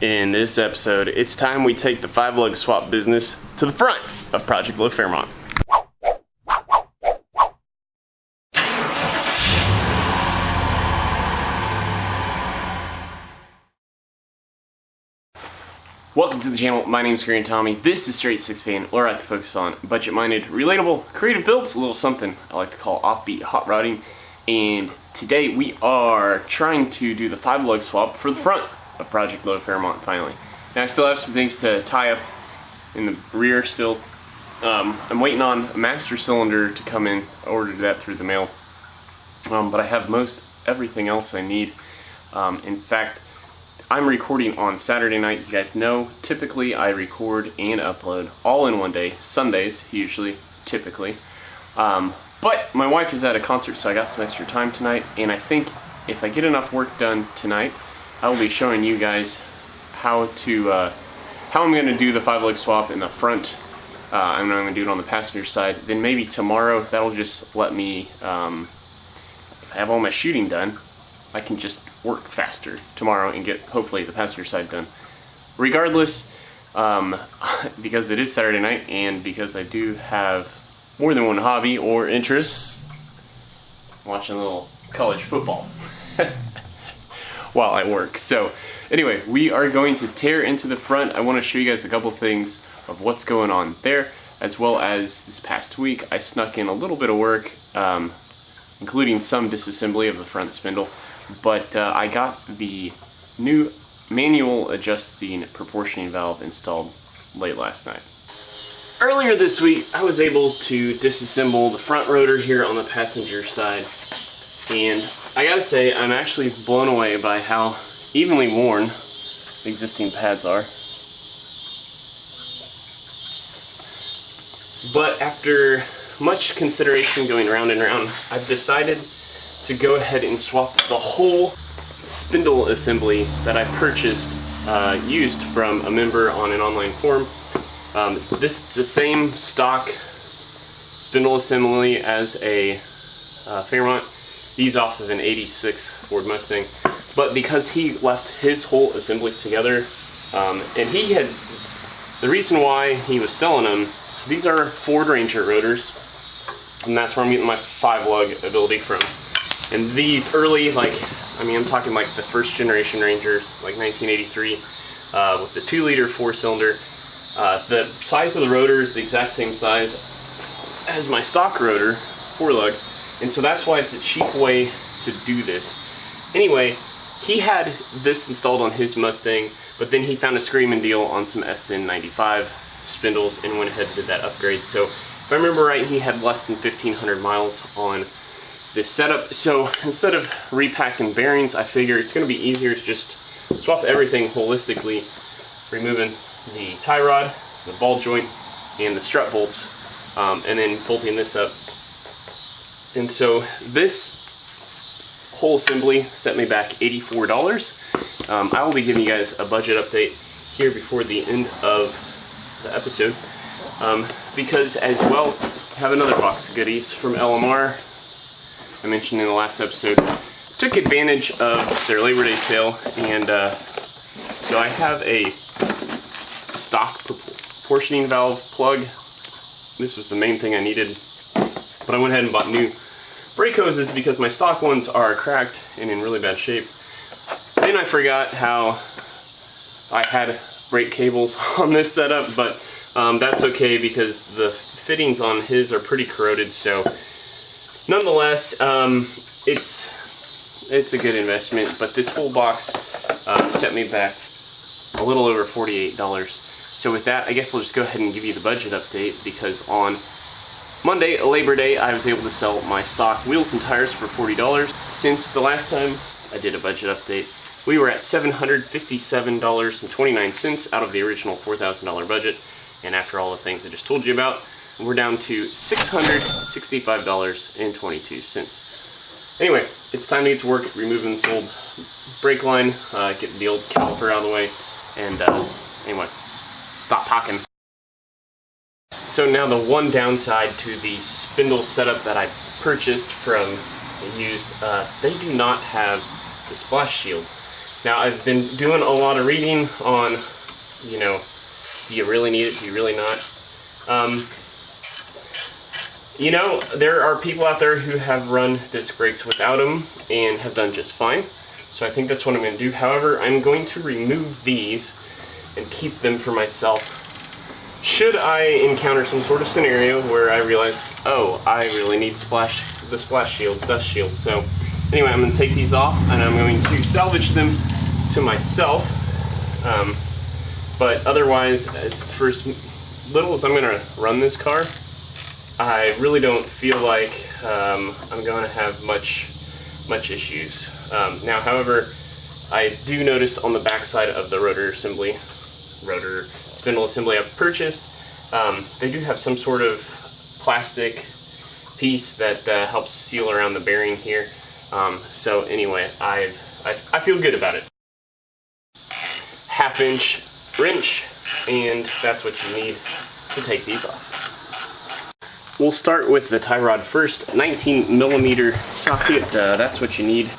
In this episode, it's time we take the 5-lug swap business to the front of Project Lug Fairmont. Welcome to the channel. My name's Gary and Tommy. This is Straight Six Fan, where I like to focus on budget-minded, relatable, creative builds, a little something I like to call offbeat hot rodding. And today we are trying to do the 5-lug swap for the front of Project Lug Fairmont finally. Now I still have some things to tie up in the rear still. I'm waiting on a master cylinder to come in. I ordered that through the mail. But I have most everything else I need. In fact, I'm recording on Saturday night. You guys know, typically I record and upload all in one day. Sundays, usually, typically. But my wife is at a concert, so I got some extra time tonight. And I think if I get enough work done tonight, I will be showing you guys how I'm going to do the 5-lug swap in the front. I'm going to do it on the passenger side. Then maybe tomorrow, that'll just let me, if I have all my shooting done, I can just work faster tomorrow and get, hopefully, the passenger side done. Regardless, because it is Saturday night and because I do have more than one hobby or interest, watching a little college football while I work. So anyway, we are going to tear into the front. I want to show you guys a couple things of what's going on there, as well as this past week I snuck in a little bit of work, including some disassembly of the front spindle. But I got the new manual adjusting proportioning valve installed late last night. Earlier this week, I was able to disassemble the front rotor here on the passenger side, and I gotta say, I'm actually blown away by how evenly worn the existing pads are. But after much consideration going round and round, I've decided to go ahead and swap the whole spindle assembly that I purchased, used from a member on an online forum. This is the same stock spindle assembly as a Fairmont. He's off of an 86 Ford Mustang. But because he left his whole assembly together, and he had, the reason why he was selling them, so these are Ford Ranger rotors, and that's where I'm getting my 5-lug ability from. And these early, I'm talking like the first generation Rangers, like 1983, with the 2-liter 4-cylinder. The size of the rotor is the exact same size as my stock rotor, 4-lug, and so that's why it's a cheap way to do this. Anyway, he had this installed on his Mustang, but then he found a screaming deal on some SN95 spindles and went ahead and did that upgrade. So if I remember right, he had less than 1,500 miles on this setup. So instead of repacking bearings, I figure it's going to be easier to just swap everything holistically, removing the tie rod, the ball joint, and the strut bolts, and then bolting this up. And so this whole assembly set me back $84. I will be giving you guys a budget update here before the end of the episode, because as well, I have another box of goodies from LMR. I mentioned in the last episode, took advantage of their Labor Day sale, and so I have a stock proportioning valve plug. This was the main thing I needed, but I went ahead and bought new brake hoses because my stock ones are cracked and in really bad shape. Then I forgot how I had brake cables on this setup, but that's okay because the fittings on his are pretty corroded, so nonetheless, it's a good investment. But this whole box set me back a little over $48. So with that, I guess I'll just go ahead and give you the budget update, because on Monday, Labor Day, I was able to sell my stock wheels and tires for $40. Since the last time I did a budget update, we were at $757.29 out of the original $4,000 budget. And after all the things I just told you about, we're down to $665.22. Anyway, it's time to get to work removing this old brake line, getting the old caliper out of the way, and anyway, stop talking. So now the one downside to the spindle setup that I purchased from used, they do not have the splash shield. Now, I've been doing a lot of reading on, you know, do you really need it, do you really not? You know, there are people out there who have run disc brakes without them and have done just fine. So I think that's what I'm going to do. However, I'm going to remove these and keep them for myself. Should I encounter some sort of scenario where I realize, oh, I really need the splash shields, dust shields. So anyway, I'm going to take these off and I'm going to salvage them to myself. But otherwise, for as little as I'm going to run this car, I really don't feel like I'm going to have much issues. Now, however, I do notice on the backside of the rotor spindle assembly I've purchased, they do have some sort of plastic piece that helps seal around the bearing here. So anyway, I feel good about it. 1/2 inch wrench, and that's what you need to take these off. We'll start with the tie rod first. 19mm socket, that's what you need.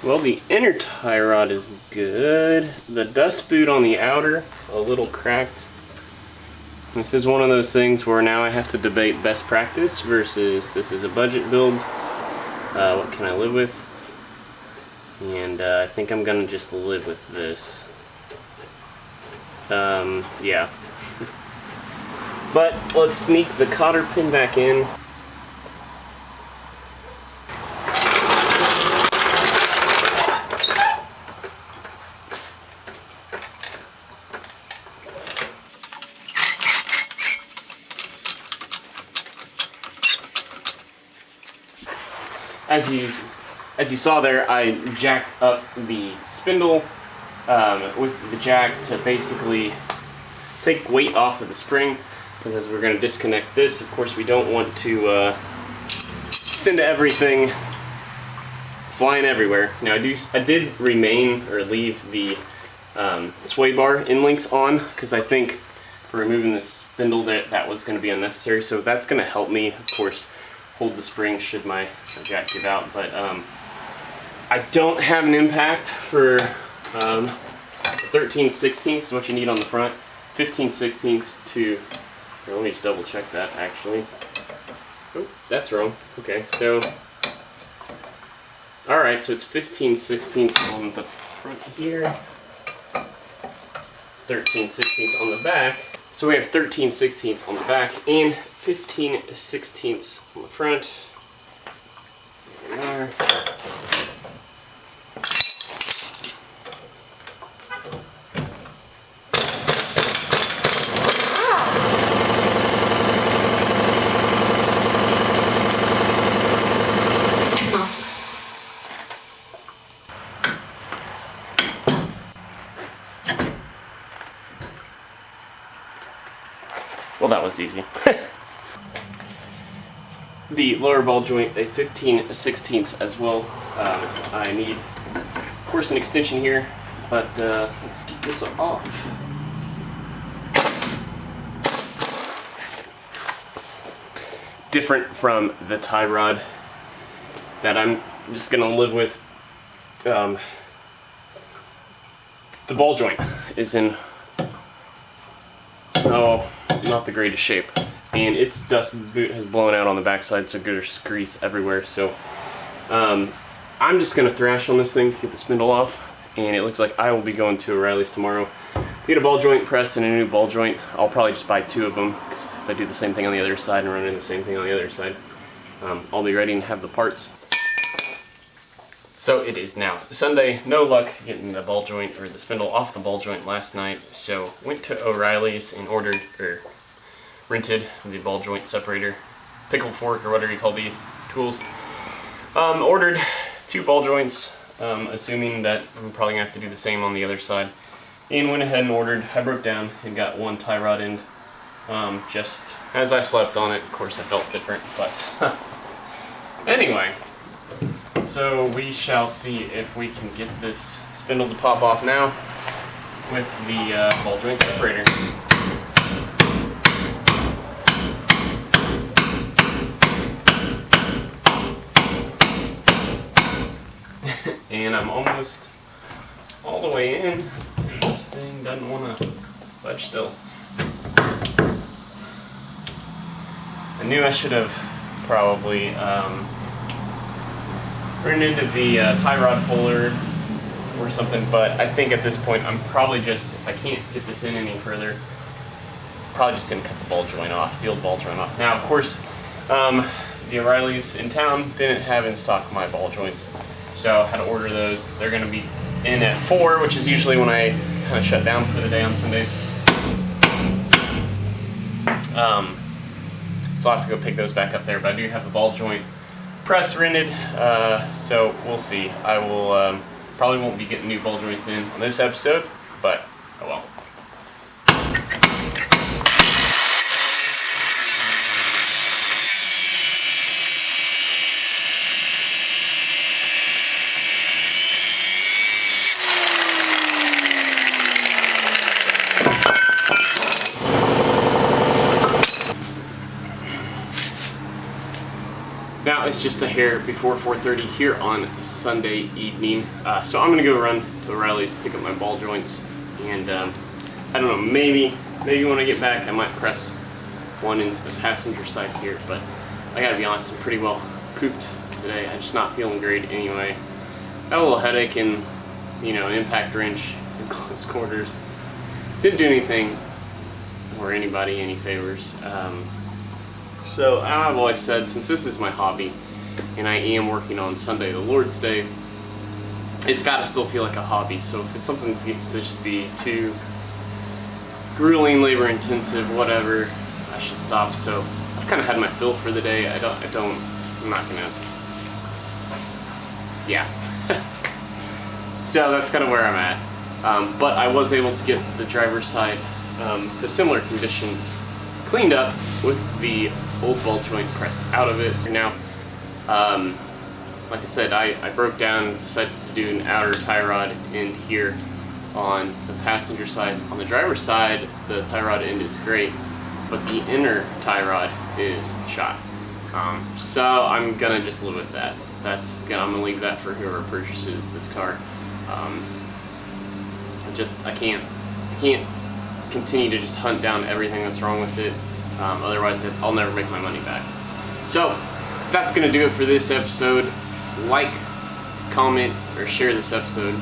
Well, the inner tie rod is good. The dust boot on the outer, a little cracked. This is one of those things where now I have to debate best practice versus this is a budget build. What can I live with? And I think I'm gonna just live with this. Yeah. But let's sneak the cotter pin back in. As you saw there, I jacked up the spindle with the jack to basically take weight off of the spring, because as we're going to disconnect this, of course we don't want to send everything flying everywhere. Now I did leave the sway bar end links on, because I think for removing the spindle that was going to be unnecessary, so that's going to help me, of course, hold the spring should my jack give out. But I don't have an impact for 13/16 is what you need on the front. 15/16 to, here, let me just double check that actually. Oh, that's wrong. Okay, so, alright, so it's 15/16 on the front here, 13/16 on the back. So we have 13/16 on the back and 15/16 on the front. There we are. Well, that was easy. The lower ball joint, a 15/16 as well. I need, of course, an extension here, but let's get this off. Different from the tie rod that I'm just going to live with. The ball joint is in, oh, not the greatest shape, and its dust boot has blown out on the backside, so there's grease everywhere. So I'm just going to thrash on this thing to get the spindle off, and it looks like I will be going to O'Reilly's tomorrow to get a ball joint pressed and a new ball joint. I'll probably just buy 2 of them, because if I do the same thing on the other side and run in the same thing on the other side, I'll be ready and have the parts. So it is now Sunday. No luck getting the ball joint or the spindle off the ball joint last night, so went to O'Reilly's and rented the ball joint separator, pickle fork, or whatever you call these tools. Ordered 2 ball joints, assuming that I'm probably gonna have to do the same on the other side, and went ahead and ordered. I broke down and got 1 tie rod end. Just as I slept on it. Of course, it felt different, but anyway. So we shall see if we can get this spindle to pop off now with the ball joint separator. and I'm almost all the way in. This thing doesn't want to budge still. I knew I should have probably run into the tie rod puller or something, but I think at this point I'm probably just, if I can't get this in any further, probably just going to cut the ball joint off, the old ball joint off. Now, of course, the O'Reilly's in town didn't have in stock my ball joints, so I had to order those. They're going to be in at 4, which is usually when I kind of shut down for the day on Sundays. So I'll have to go pick those back up there, but I do have the ball joint press rented, so we'll see. I will probably won't be getting new ball joints in on this episode, but oh well. Now it's just a hair before 4:30 here on Sunday evening, so I'm gonna go run to O'Reilly's, pick up my ball joints, and I don't know, maybe when I get back I might press one into the passenger side here, but I gotta be honest, I'm pretty well pooped today. I'm just not feeling great anyway. Got a little headache and, you know, an impact wrench in close quarters. Didn't do anything or anybody any favors. So I've always said, since this is my hobby and I am working on Sunday, the Lord's Day, it's got to still feel like a hobby. So if it's something that gets to just be too grueling, labor intensive, whatever, I should stop. So I've kind of had my fill for the day. I'm not gonna, yeah. So that's kind of where I'm at. But I was able to get the driver's side to a similar condition, cleaned up with the old ball joint pressed out of it. Now, like I said, I broke down, decided to do an outer tie rod end here on the passenger side. On the driver's side, the tie rod end is great, but the inner tie rod is shot. So I'm gonna just live with that. I'm gonna leave that for whoever purchases this car. I can't continue to just hunt down everything that's wrong with it. Otherwise, I'll never make my money back. So that's gonna do it for this episode. Like, comment, or share this episode.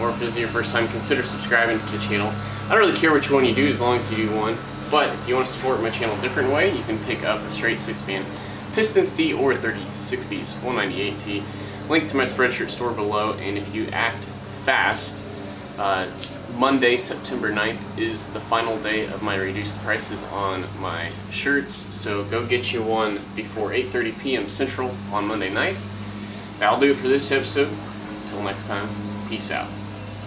Or if this is your first time, consider subscribing to the channel. I don't really care which one you do as long as you do one. But if you want to support my channel a different way, you can pick up a straight 6-fan Pistons tee or 3060s 198T. Link to my Spreadshirt store below. And if you act fast, Monday, September 9th is the final day of my reduced prices on my shirts, so go get you one before 8:30 p.m. Central on Monday night. That'll do it for this episode. Until next time, peace out.